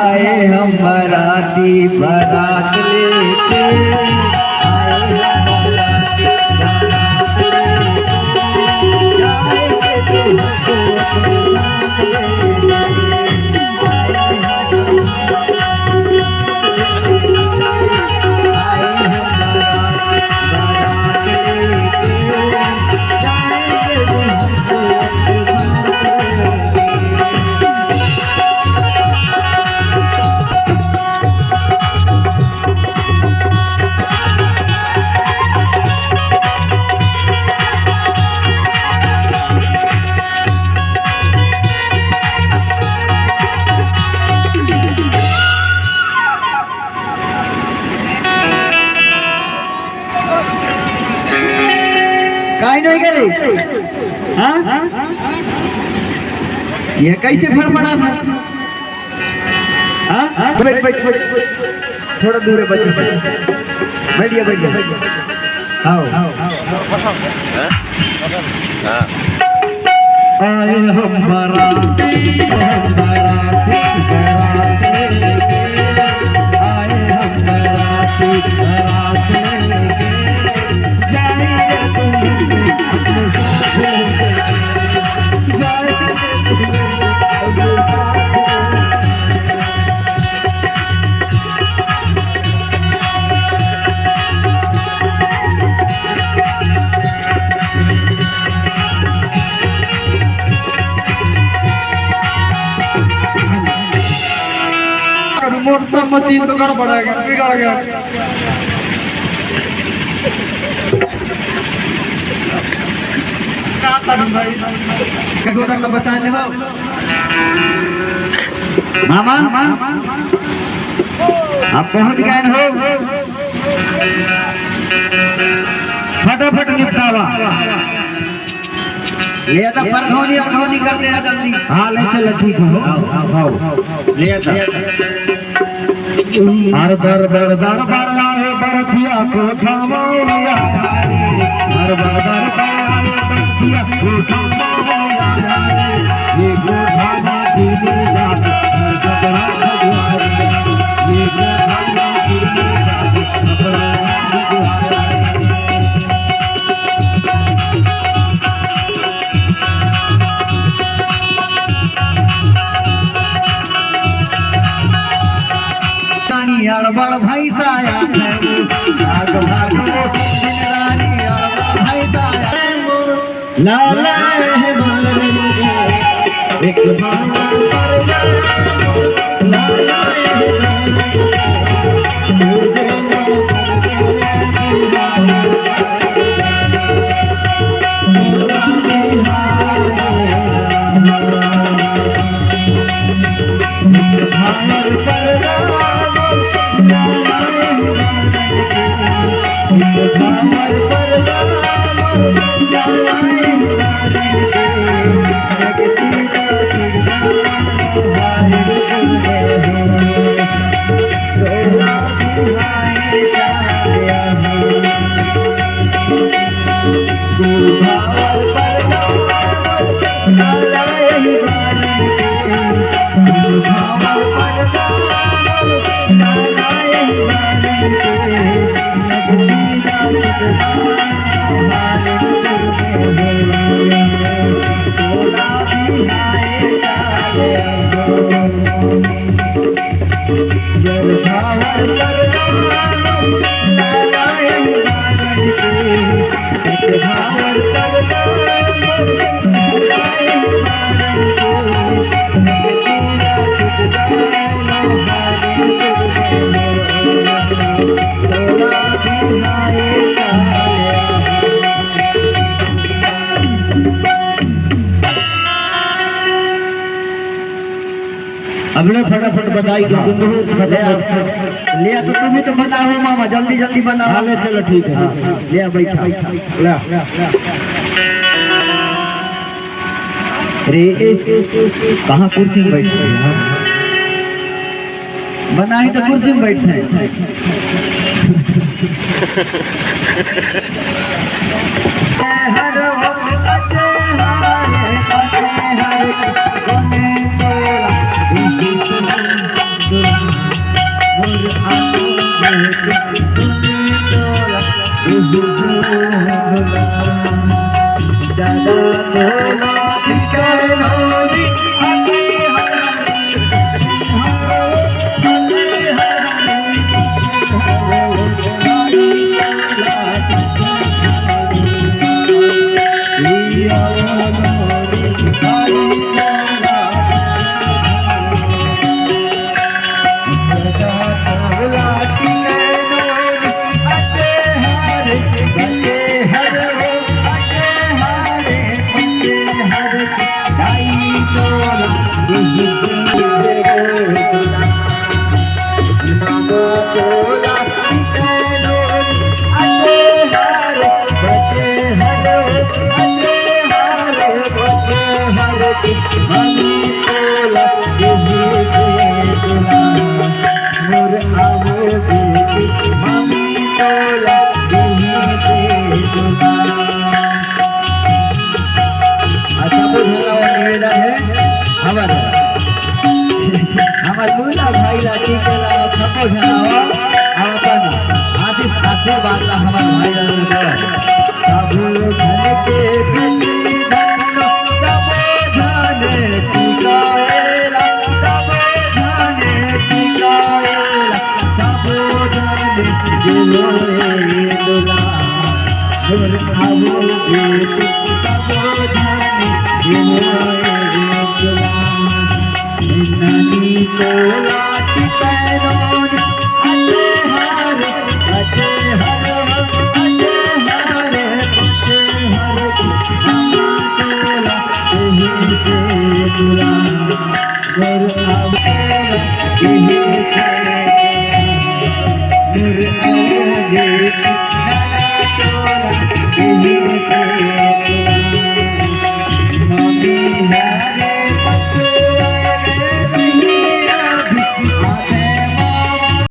आए हम बाराती बारात लेके, आए हम बाराती बारात लेके, आए तो हमको अपने साथ ले काहे नहीं करे? हाँ? ये कैसे फड़फड़ा था? हाँ? बैठ बैठ बैठ थोड़ा दूर है बच्चे बैठिए बैठिए आओ आए हम बाराती बाराती आए हम बाराती बाराती रिमोट सब मशीन तो गड़बड़ है बिगड़ गया कगो तक बचा ले हो मामा आप पहुंच गए हो फटाफट निपटावा ले तो परधोनी अधोनी कर दे जल्दी हां ले चलो ठीक है आओ ले आता हर दर दर दर बड़ाए बरथिया को थामौलिया हर दर दर बड़ाए बरथिया को थामौलिया ये गोधाना की मेरा हर कपड़ा भगवान ये गोधाना की मेरा कपड़ा भगवान अड़बड़ भाई साया भाग भाग रानी अड़बड़ भाई साया लाला है एक लाला अगले फटाफट बताई लिया तो तुम्हें तो बनाओ मामा जल्दी जल्दी बनाओ ले चलो ठीक है ले बैठा रे कहाँ कुर्सी में बैठे बनाई तो कुर्सी में बैठे हर दादा बोला टिकनोरी अटे भाई लाठी के ला खपो झनावा अपन आशीर्वाद ला हमार भाई ला सब धन के गति धनो सब धन टिकाएला सब धन टिकाएला सब धन दिलोए दुला मोर आवो बेटी सब धन दिलोए दुला ननी तोला टिकनोर अटे हर तोला तुही से तुला